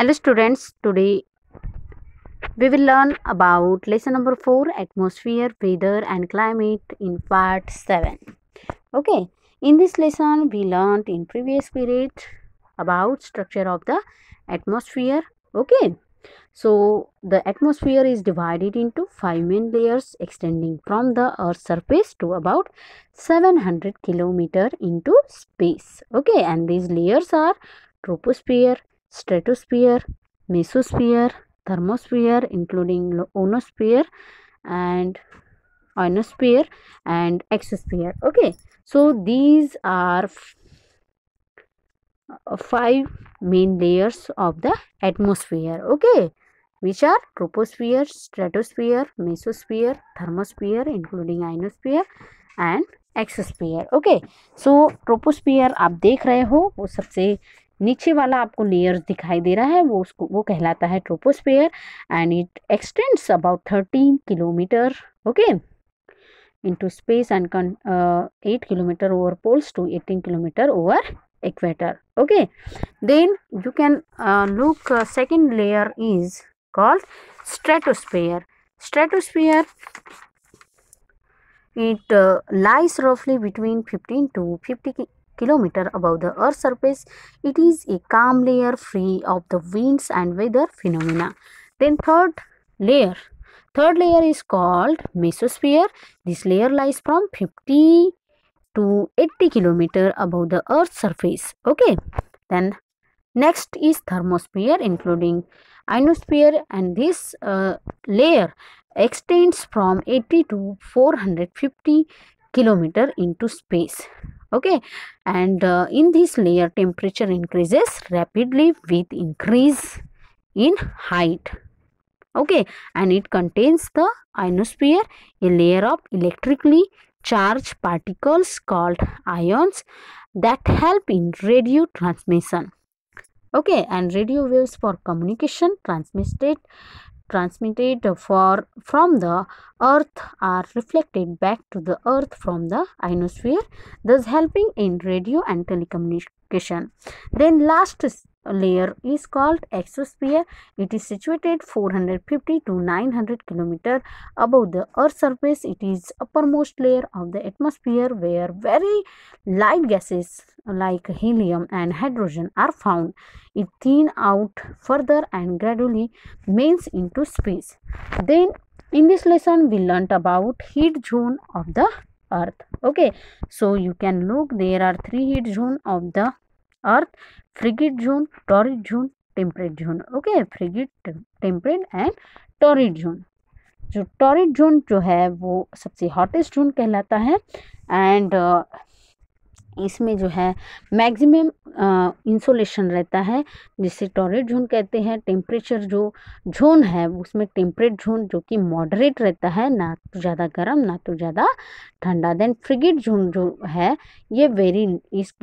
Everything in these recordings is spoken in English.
Hello students, today we will learn about lesson number 4, atmosphere, weather and climate in part 7. Okay, in this lesson we learned in previous period about structure of the atmosphere. Okay, so the atmosphere is divided into 5 main layers extending from the earth's surface to about 700 kilometer into space. Okay, and these layers are troposphere, stratosphere, mesosphere, thermosphere including ionosphere and ionosphere and exosphere. Okay, so these are 5 main layers of the atmosphere. Okay, which are troposphere, stratosphere, mesosphere, thermosphere including ionosphere and exosphere. Okay, so troposphere आप देख रहे हो, वो सबसे नीचे वाला आपको layer दिखाई दे रहा है, वो कहलाता है troposphere and it extends about 13 kilometre okay into space and 8 kilometer over poles to 18 kilometer over equator. Okay, then you can look second layer is called stratosphere. Stratosphere, it lies roughly between 15 to 50 kilometer above the earth's surface. It is a calm layer free of the winds and weather phenomena. Then third layer is called mesosphere. This layer lies from 50 to 80 kilometer above the earth's surface. Okay, then next is thermosphere including ionosphere, and this layer extends from 80 to 450 kilometer into space. Okay, and in this layer temperature increases rapidly with increase in height. Okay, and it contains the ionosphere, a layer of electrically charged particles called ions that help in radio transmission. Okay, and radio waves for communication transmitted from the earth are reflected back to the earth from the ionosphere, thus helping in radio and telecommunication. Then last layer is called exosphere. It is situated 450 to 900 kilometer above the earth's surface. It is uppermost layer of the atmosphere where very light gases like helium and hydrogen are found. It thin out further and gradually melts into space. Then in this lesson we learnt about heat zone of the earth. Okay, so you can look, there are 3 heat zone of the earth: frigid zone, torrid zone, temperate zone. Okay, frigid, temperate and torrid zone. जो torrid zone जो है वो सबसे hottest zone कहलाता है and इसमें जो है मैक्सिमम इंसोलेशन रहता है, जिसे टॉरिड जोन कहते हैं. टेम्परेचर जो जोन है उसमें टेम्परेट जोन जो कि मॉडरेट रहता है, ना तो ज़्यादा गर्म ना तो ज़्यादा ठंडा. देन फ्रिगिड जोन जो है ये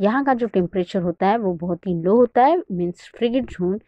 यहाँ का जो टेम्परेचर होता है वो बहुत ही लो होता है, means frigid zone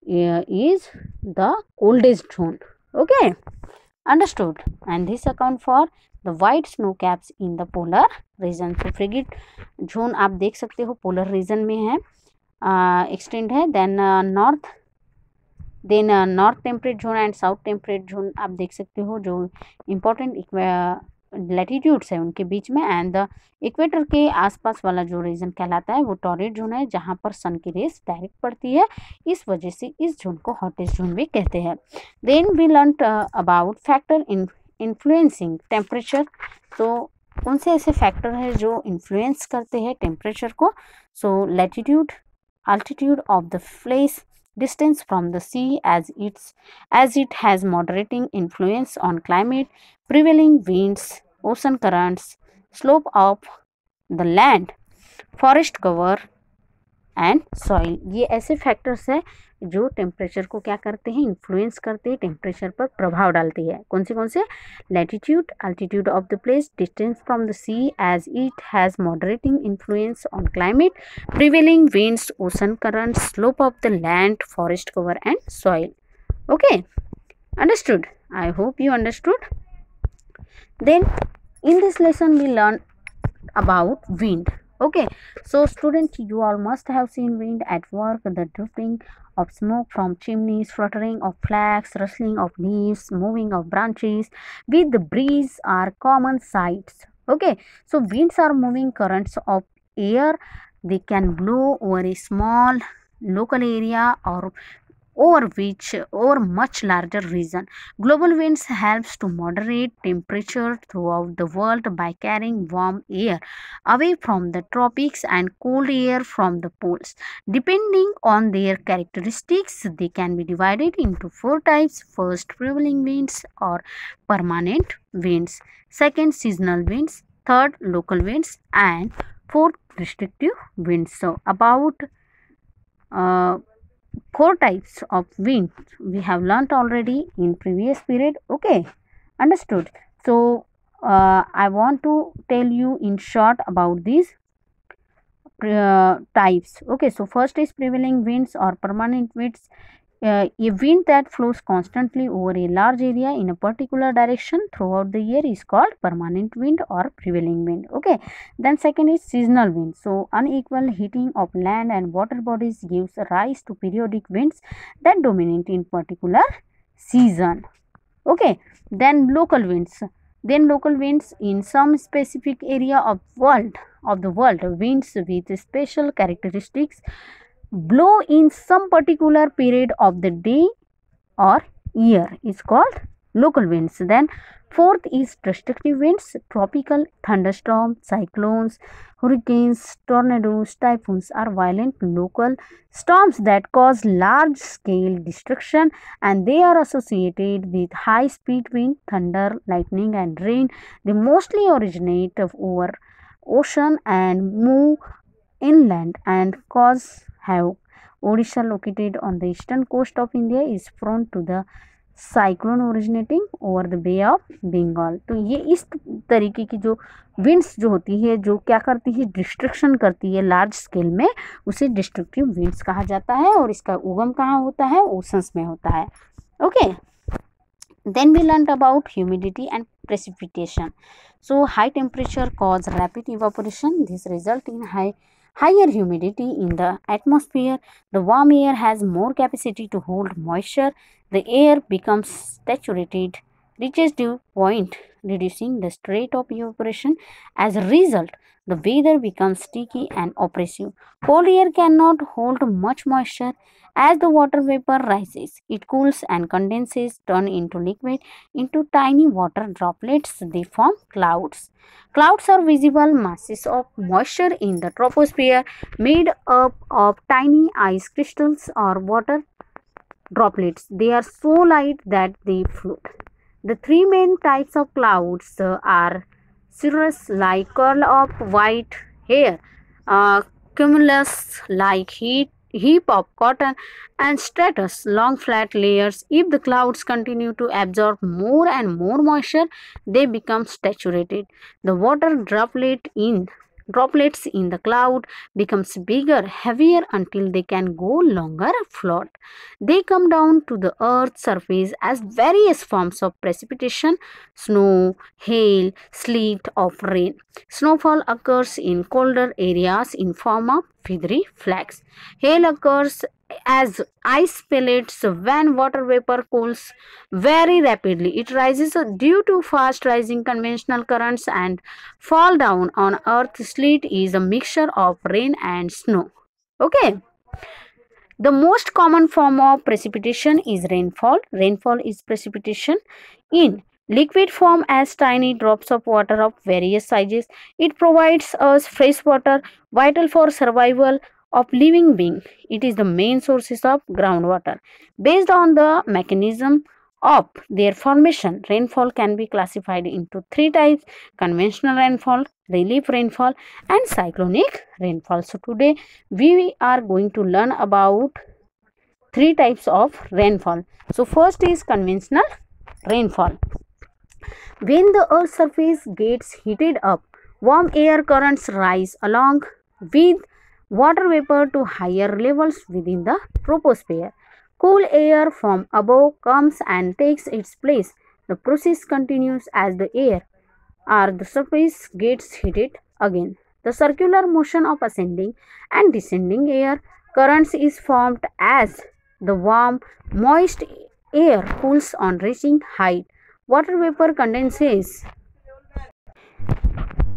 is the coldest zone. Okay, understood. And this account for the white snow caps in the polar region. So frigid zone आप देख सकते हो polar region में है, extend है. Then north temperate zone and south temperate zone आप देख सकते हो, जो important लैटिट्यूड्स है उनके बीच में. एंड द इक्वेटर के आसपास वाला जो रीजन कहलाता है वो टॉरिड जोन है, जहाँ पर सन की रेस डायरेक्ट पड़ती है, इस वजह से इस जोन को हॉटेस्ट जोन भी कहते हैं. Then we learn about factor in influencing temperature. तो कौन से ऐसे फैक्टर है जो इन्फ्लुएंस करते हैं टेम्परेचर को? सो latitude, altitude of the place, distance from the sea as it has moderating influence on climate, prevailing winds, ocean currents, slope of the land, forest cover and soil. ये ऐसे factors है जो temperature को क्या करते हैं, influence करते हैं, टेम्परेचर पर प्रभाव डालती है. कौन से? Latitude, altitude of the place, distance from the sea as it has moderating influence on climate, prevailing winds, ocean current, slope of the land, forest cover and soil. Okay, understood? I hope you understood. Then in this lesson we learn about wind. Okay, so student, you all must have seen wind at work, the drifting of smoke from chimneys, fluttering of flags, rustling of leaves, moving of branches with the breeze are common sights. Okay, so winds are moving currents of air. They can blow over a small local area or over much larger region. Global winds helps to moderate temperature throughout the world by carrying warm air away from the tropics and cold air from the poles. Depending on their characteristics, they can be divided into four types. First, prevailing winds or permanent winds. Second, seasonal winds. Third, local winds. And fourth, restrictive winds. So about uh, four types of wind we have learnt already in previous period. Okay, understood. So I want to tell you in short about these types. Okay, so first is prevailing winds or permanent winds. A wind that flows constantly over a large area in a particular direction throughout the year is called permanent wind or prevailing wind. Okay, then second is seasonal wind. So unequal heating of land and water bodies gives rise to periodic winds that dominate in particular season. Okay, then local winds. Then local winds in some specific area of the world, winds with special characteristics blow in some particular period of the day or year is called local winds. Then fourth is destructive winds. Tropical thunderstorms, cyclones, hurricanes, tornadoes, typhoons are violent local storms that cause large scale destruction, and they are associated with high speed wind, thunder, lightning and rain. They mostly originate over ocean and move inland and cause havoc. Odisha, located on the eastern coast of India, is prone to the cyclone originating over the Bay of Bengal. तो ये इस तरीके की जो winds जो होती है, जो क्या करती है, डिस्ट्रक्शन करती है लार्ज स्केल में, उसे डिस्ट्रक्टिव विंड्स कहा जाता है. और इसका उगम कहाँ होता है? ओशंस में होता है. Okay, then we learned about humidity and precipitation. So high temperature cause rapid evaporation. This result in higher humidity in the atmosphere. The warm air has more capacity to hold moisture. The air becomes saturated, reaches dew point, reducing the rate of evaporation. As a result, the weather becomes sticky and oppressive. Cold air cannot hold much moisture. As the water vapor rises, it cools and condenses, turn into liquid, into tiny water droplets. They form clouds. Clouds are visible masses of moisture in the troposphere made up of tiny ice crystals or water droplets. They are so light that they float. The three main types of clouds are cirrus, like curl of white hair, cumulus, like heap of cotton, and stratus, long flat layers. If the clouds continue to absorb more and more moisture, they become saturated. The water droplets in the cloud becomes bigger, heavier until they can go longer float. They come down to the earth's surface as various forms of precipitation: snow, hail, sleet, or rain. Snowfall occurs in colder areas in form of feathery flakes. Hail occurs as ice pellets when water vapor cools very rapidly. It rises due to fast rising conventional currents and fall down on earth. Sleet is a mixture of rain and snow. Okay. The most common form of precipitation is rainfall. Rainfall is precipitation in liquid form as tiny drops of water of various sizes. It provides us fresh water, vital for survival of living being. It is the main sources of groundwater. Based on the mechanism of their formation, rainfall can be classified into three types: conventional rainfall, relief rainfall, and cyclonic rainfall. So today we are going to learn about three types of rainfall. So first is conventional rainfall. When the earth's surface gets heated up, warm air currents rise along with water vapor to higher levels within the troposphere. Cool air from above comes and takes its place. The process continues as the air or the surface gets heated again. The circular motion of ascending and descending air currents is formed as The warm, moist air cools on reaching height. Water vapor condenses.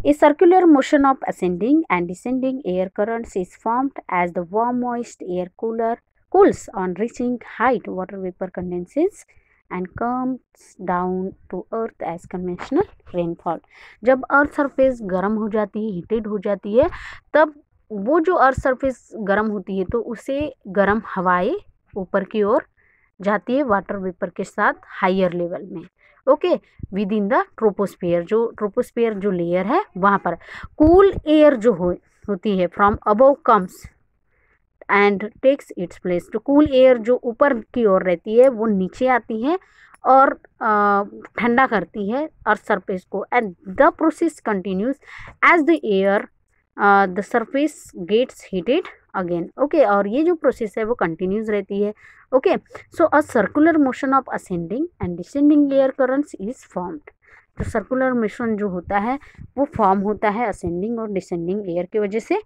A circular motion of ascending and descending air currents is formed as the warm, moist air cools on reaching height. Water vapor condenses and comes down to earth as conventional rainfall. जब earth surface गर्म हो जाती है, heated हो जाती है, तब वो जो अर्थ सरफेस गर्म होती है तो उसे गर्म हवाएं ऊपर की ओर जाती है वाटर वेपर के साथ हायर लेवल में. Okay, within the troposphere जो लेयर है वहाँ पर कूल एयर जो होती है from above comes and takes its place. तो कूल एयर जो ऊपर की ओर रहती है वो नीचे आती है और ठंडा करती है अर्थ सरफेस को. And the process continues as the air the surface gets heated again. Okay, और ये जो प्रोसेस है वो कंटिन्यूज रहती है. Okay, so a circular motion of ascending and descending air currents is formed. तो सर्कुलर मोशन जो होता है वो फॉर्म होता है असेंडिंग और डिसेंडिंग एयर की वजह से,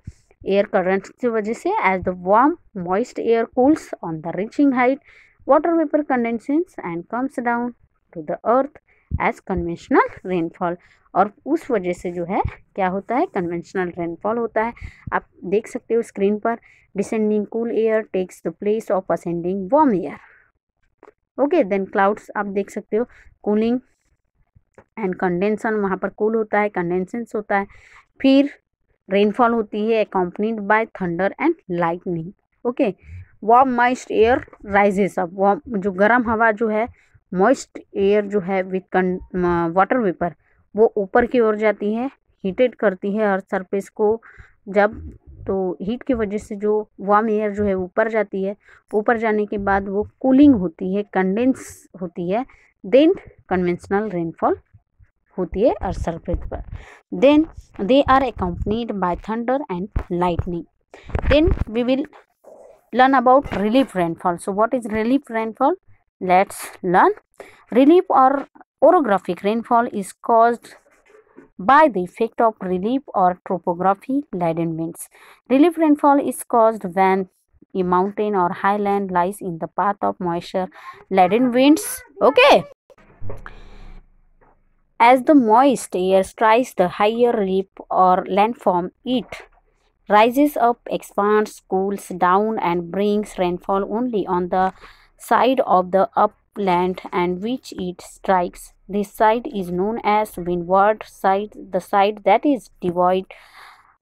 एयर करंट्स की वजह से. As the warm moist air cools on the reaching height, water vapour condenses and comes down to the earth as conventional rainfall. और उस वजह से जो है क्या होता है, कन्वेंशनल रेनफॉल होता है. आप देख सकते हो स्क्रीन पर, descending cool air takes the place of ascending warm air. Okay, then clouds आप देख सकते हो, कूलिंग एंड कंडेंसन, वहाँ पर कूल होता है, कंडेंसेंस होता है. फिर रेनफॉल होती है accompanied by thunder and lightning. Okay, warm moist air rises up. Warm जो गर्म हवा जो है, मॉइस्ट एयर जो है विथ वाटर वेपर, वो ऊपर की ओर जाती है, हीटेड करती है अर्थ सरफेस को. जब तो हीट की वजह से जो वार्म एयर जो है ऊपर जाती है, ऊपर जाने के बाद वो कूलिंग होती है, कंडेंस होती है, देन कन्वेंशनल रेनफॉल होती है अर्थ सरफेस पर. Then they are accompanied by thunder and lightning. Then we will learn about relief rainfall. So what is relief rainfall? Let's learn. Relief or orographic rainfall is caused by the effect of relief or topography laden winds. Relief rainfall is caused when a mountain or highland lies in the path of moisture laden winds. Okay, as the moist air strikes the higher relief or landform, it rises up, expands, cools down, and brings rainfall only on the side of the upland and which it strikes. This side is known as windward side. The side that is devoid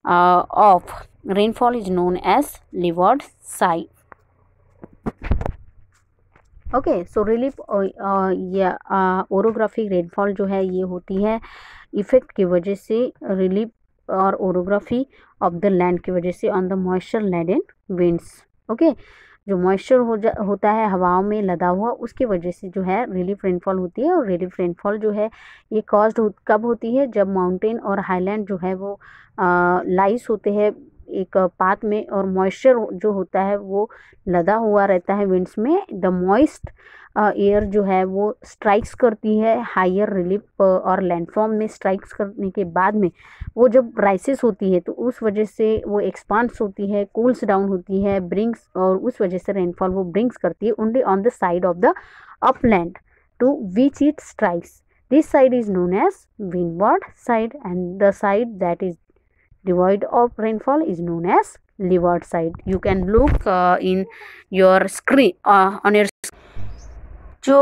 of rainfall is known as leeward side. Okay, so relief या orographic rainfall जो है ये होती है effect की वजह से, relief और ओरोग्राफी ऑफ द लैंड की वजह से on the moisture laden winds. Okay, जो मॉइस्चर होता है हवाओं में लदा हुआ, उसकी वजह से जो है रिलीफ रेनफॉल होती है. और रिलीफ रेनफॉल जो है ये कॉज्ड कब होती है, जब माउंटेन और हाईलैंड जो है वो लाइस होते हैं एक पाथ में, और मॉइस्चर जो होता है वो लदा हुआ रहता है विंड्स में. द मॉइस्ट एयर जो है वो स्ट्राइक्स करती है हायर रिलीफ और लैंडफॉर्म में. स्ट्राइक्स करने के बाद में वो जब राइसेस होती है तो उस वजह से वो एक्सपांड्स होती है, कूल्स डाउन होती है, ब्रिंग्स, और उस वजह से रेनफॉल वो ब्रिंग्स करती है only on the side of the upland to which it strikes. This side is known as windward side and the side that is devoid of rainfall is known as leeward side. You can look in your screen on your जो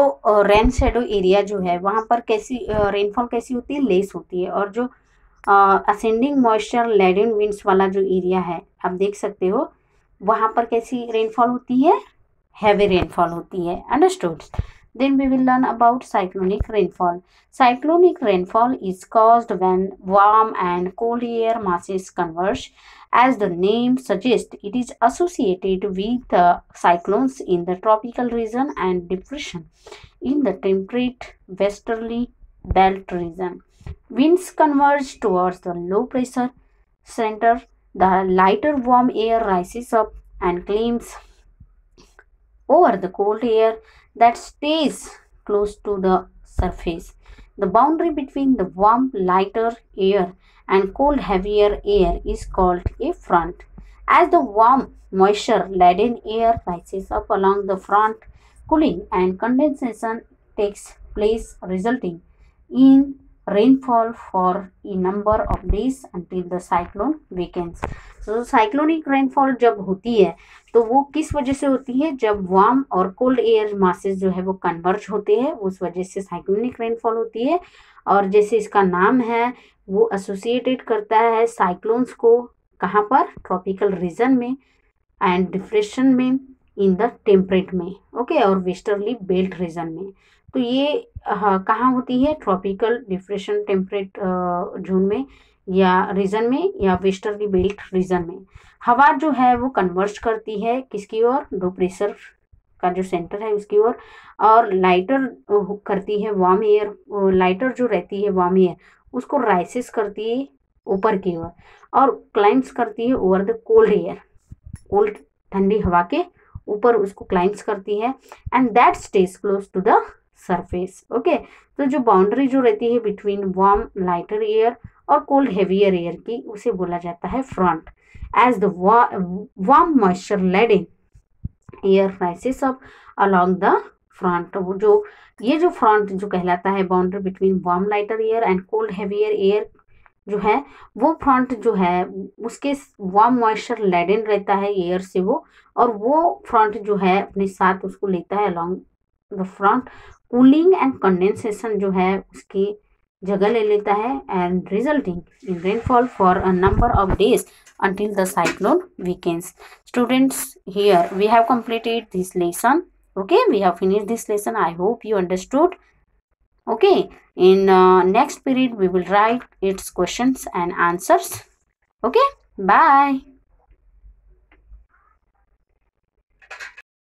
rain shadow area जो है वहाँ पर कैसी rainfall कैसी होती है, less होती है. और जो असेंडिंग मॉइस्चर लेडन विंड्स वाला जो एरिया है आप देख सकते हो, वहाँ पर कैसी रेनफॉल होती है, हैवी रेनफॉल होती है. Understood. Then we will learn about cyclonic rainfall. Cyclonic rainfall is caused when warm and cold air masses converge. As the name suggests, it is associated with cyclones in the tropical region and depression in the temperate westerly belt region. Winds converge towards the low pressure center. The lighter warm air rises up and climbs over the cold air that stays close to the surface. The boundary between the warm lighter air and cold heavier air is called a front. As the warm, moisture-laden air rises up along the front, cooling and condensation takes place, resulting in rainfall for a number of days until the cyclone weakens. So cyclonic rainfall जब होती है तो वो किस वजह से होती है, जब वार्म और कोल्ड एयर मासेस जो है वो कन्वर्ज होते हैं, उस वजह से साइक्लोनिक रेनफॉल होती है। और जैसे इसका नाम है वो एसोसिएटेड करता है साइक्लोन्स को कहाँ पर, ट्रॉपिकल रीजन में एंड डिप्रेशन में, इन द टेम्परेट में, ओके, और वेस्टर्ली बेल्ट रीजन में। तो ये कहाँ होती है, ट्रॉपिकल, डिप्रेशन, टेम्परेट जोन में या रीजन में, या वेस्टर्ली बेल्ट रीजन में। हवा जो है वो कन्वर्ज करती है किसकी ओर, लो प्रेशर का जो सेंटर है उसकी ओर, और लाइटर करती है वार्म एयर, लाइटर जो रहती है वार्म एयर उसको राइसेस करती है ऊपर की ओर, और क्लाइम्स करती है over the cold air, cold ठंडी हवा के ऊपर उसको क्लाइम्स करती है, and that stage close to the surface, okay. तो जो बाउंड्री जो रहती है बिटवीन वार्म लाइटर एयर और कोल्ड हेवियर एयर की, उसे बोला जाता है front. As the warm moisture laden air rises up along the front, वो जो ये जो फ्रंट जो कहलाता है, boundary between warm lighter air and cold heavier air जो है, वो फ्रंट जो है उसके वार्म मॉइस्चर लेडन रहता है एयर से वो, और वो फ्रंट जो है अपने साथ उसको लेता है along the front, cooling and condensation जो है उसकी जगह ले लेता है, and resulting in rainfall for a number of days until the cyclone weakens. Students, here we have completed this lesson. Okay, we have finished this lesson. I hope you understood. Okay, in next period we will write its questions and answers. Okay, bye.